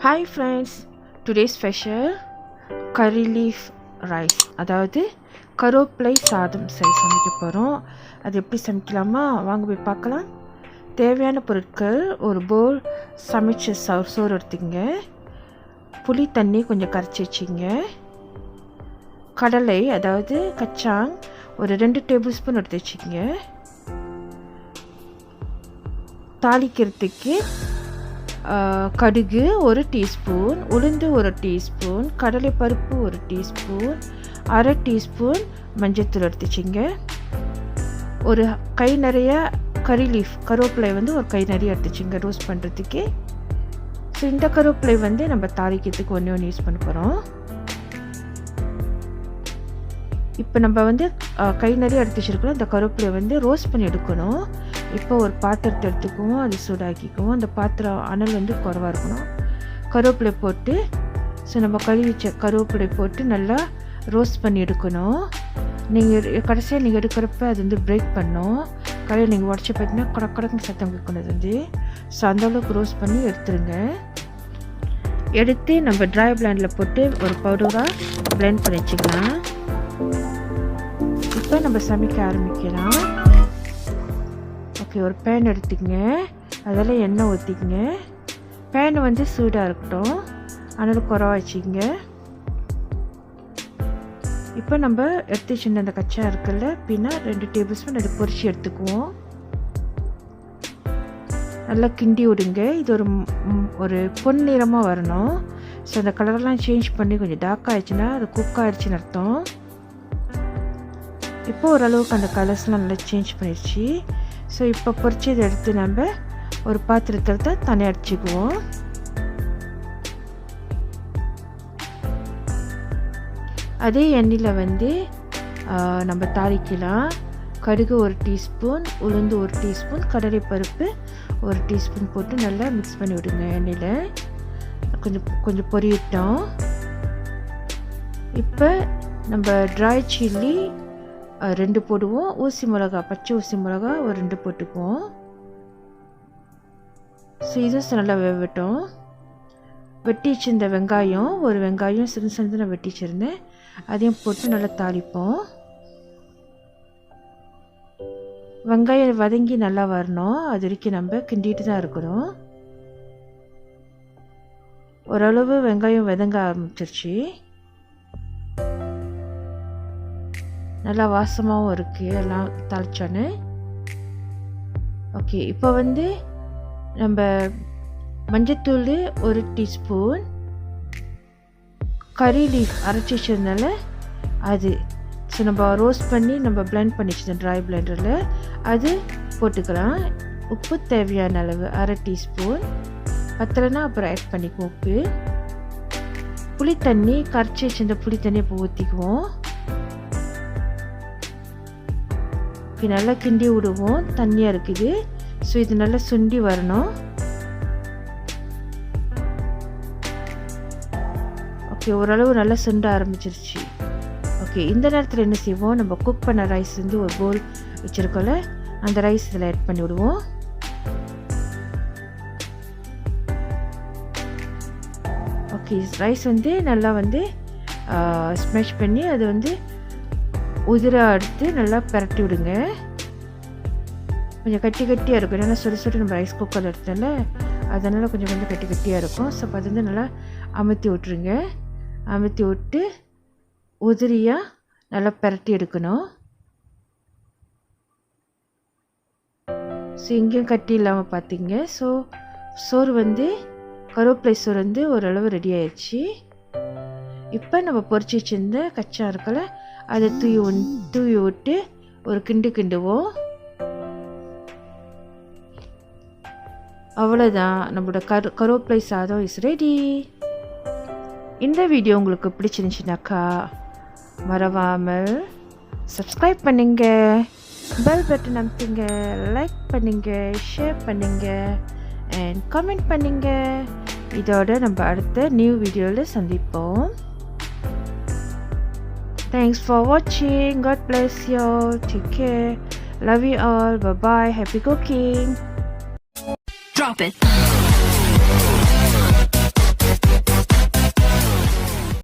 Hi friends, today's special curry leaf rice, அதாவது கருவேப்பிலை சாதம் சமைக்க போகிறோம். அது எப்படி சமைக்கலாமா வாங்க போய் பார்க்கலாம். தேவையான பொருட்கள்: ஒரு பவுல் சமைச்ச சோறு எடுத்துங்க, புளி தண்ணி கொஞ்சம் கரைச்சி வச்சிங்க, கடலை அதாவது கச்சாங் ஒரு 2 டேபிள் ஸ்பூன் எடுத்து வச்சுக்கோங்க, தாளிக்கிறதுக்கு கடுகு 1 டீஸ்பூன், உளுந்து 1 டீஸ்பூன், கடலை பருப்பு 1 டீஸ்பூன், அரை டீஸ்பூன் மஞ்சத்தூள் எடுத்துச்சிங்க, ஒரு கை நிறைய கறி லீஃப் கருவேப்பிலை ஒரு கை நிறைய எடுத்துச்சிங்க ரோஸ்ட் பண்ணுறதுக்கு. ஸோ இந்த கருவேப்பிலை நம்ம தாளிக்கிறதுக்கு ஒன்று யூஸ் பண்ண போகிறோம். இப்போ நம்ம கை நிறைய எடுத்து வச்சுருக்கோம். இந்த கருவேப்பிலை ரோஸ்ட் பண்ணி எடுக்கணும். இப்போ ஒரு பாத்திரத்தை எடுத்துக்குவோம், அது சூடாக்கிக்குவோம். அந்த பாத்திரம் அனல் குறைவாக இருக்கணும். கருவேப்பிலை போட்டு நம்ம கழுவி வச்ச கருவேப்பிலை போட்டு நல்லா ரோஸ்ட் பண்ணி எடுக்கணும். நீங்கள் கடைசியாக நீங்கள் எடுக்கிறப்ப அது பிரேக் பண்ணணும். கடையில் நீங்கள் உடச்சி பார்த்தீங்கன்னா கடக்குன்னு சத்தம் கேட்கணும். ஸோ அந்தளவுக்கு ரோஸ்ட் பண்ணி எடுத்துருங்க. எடுத்து நம்ம ட்ரை பிளெண்டில் போட்டு ஒரு பவுடராக பிளெண்ட் பண்ணி வச்சுக்கலாம். இப்போ நம்ம சமைக்க ஆரம்பிக்கலாம். ஓகே, ஒரு பேன் எடுத்துக்கங்க, அதில் எண்ணெய் ஊற்றிக்கங்க. பேன் சூடாக இருக்கட்டும், அதனால் குறைவா வச்சுக்கங்க. இப்போ நம்ம எடுத்து வச்சுருந்த அந்த கச்சா இருக்குல்ல, பின்னா 2 டேபிள் ஸ்பூன் அதை பொரிச்சு எடுத்துக்குவோம். நல்லா கிண்டி விடுங்க. இது ஒரு பொன்னிறமாக வரணும். ஸோ அந்த கலரெல்லாம் சேஞ்ச் பண்ணி கொஞ்சம் டார்க் ஆகிடுச்சுன்னா அது குக் ஆகிடுச்சின்னு அர்த்தம். இப்போ ஓரளவுக்கு அந்த கலர்ஸ்லாம் நல்லா சேஞ்ச் பண்ணிடுச்சு. ஸோ இப்போ பொரிச்சதை எடுத்து நம்ம ஒரு பாத்திரத்தில் தனியாக அடிச்சுக்குவோம். அதே எண்ணெயில் நம்ம தாளிக்கலாம். கடுகு 1 டீஸ்பூன், உளுந்து 1 டீஸ்பூன், கடலை பருப்பு 1 டீஸ்பூன் போட்டு நல்லா மிக்ஸ் பண்ணி விடுங்க. எண்ணெயில் கொஞ்சம் பொரியட்டும். இப்போ நம்ம ட்ரை சில்லி 2 போடுவோம். ஊசி மிளகா, பச்சை ஊசி மிளகா ஒரு 2 போட்டுக்குவோம். ஸோ இதுவும் நல்லா வேகட்டும். வெட்டி வச்சிருந்த வெங்காயம், ஒரு வெங்காயம் சிறு நான் வெட்டி வச்சுருந்தேன், அதையும் போட்டு நல்லா தாளிப்போம். வெங்காயம் வதங்கி நல்லா வரணும், அது வரைக்கும் நம்ம கிண்டிட்டு தான் இருக்கணும். ஓரளவு வெங்காயம் வதங்க ஆரம்பிச்சிருச்சு, நல்லா வாசமாகவும் இருக்குது எல்லாம் தாளிச்சோன்னு. ஓகே, இப்போ நம்ம மஞ்சத்தூள் 1 டீஸ்பூன், கறி லீஃப் அரைச்சி வச்சதுனால அது ஸோ நம்ம ரோஸ்ட் பண்ணி நம்ம பிளெண்ட் பண்ணி வச்சுருந்தோம் ட்ரை பிளெண்டரில், அது போட்டுக்கலாம். உப்பு தேவையான அளவு 1/2 டீஸ்பூன், பத்தலைன்னா அப்புறம் ஆட் பண்ணிக்குவோம் உப்பு. புளி தண்ணி கரைச்சி வச்சிருந்த புளி தண்ணி இப்போ ஊற்றிக்குவோம். ஓகே, நல்லா கிண்டி விடுவோம். தண்ணியாக இருக்குது, ஸோ இது நல்லா சுண்டி வரணும். ஓகே, ஓரளவு நல்லா சுண்ட ஆரம்பிச்சிருச்சு. ஓகே, இந்த நேரத்தில் என்ன செய்வோம், நம்ம குக் பண்ண ரைஸ் ஒரு பவுல் வச்சுருக்கோம்ல, அந்த ரைஸ் இதில் ஆட் பண்ணி விடுவோம். ஓகே, ரைஸ் நல்லா ஸ்மேஷ் பண்ணி அது உதிராக எடுத்து நல்லா பரட்டி விடுங்க. கொஞ்சம் கட்டியாக இருக்கும், ஏன்னா சுடு நம்ம ரைஸ் குக்கரில் எடுத்தோம்ல, அதனால் கொஞ்சம் கட்டியாக இருக்கும். ஸோ அது நல்லா அமுத்தி விட்டுருங்க. அமுத்தி விட்டு உதிரியாக நல்லா பரட்டி எடுக்கணும். ஸோ இங்கேயும் கட்டி இல்லாமல் பார்த்தீங்க. ஸோ சோறு கருவேப்பிலை சோறு ஓரளவு ரெடி ஆயிடுச்சு. இப்போ நம்ம பொரிச்சு வச்சிருந்த கச்சா இருக்கல, அதை தூவி விட்டு ஒரு கிண்டுவோம். அவ்வளோதான், நம்மளோட கருவேப்பிலை சாதம் இஸ் ரெடி. இந்த வீடியோ உங்களுக்கு பிடிச்சிருந்துச்சுனாக்கா மறவாமல் சப்ஸ்கிரைப் பண்ணுங்க, பெல் பட்டன் அமுத்துங்க, லைக் பண்ணுங்க, ஷேர் பண்ணுங்க அண்ட் கமெண்ட் பண்ணுங்க. இதோட நம்ம அடுத்த நியூ வீடியோவில் சந்திப்போம். Thanks for watching. God bless you. Take care. Love you all. Bye bye. Happy cooking. Drop it.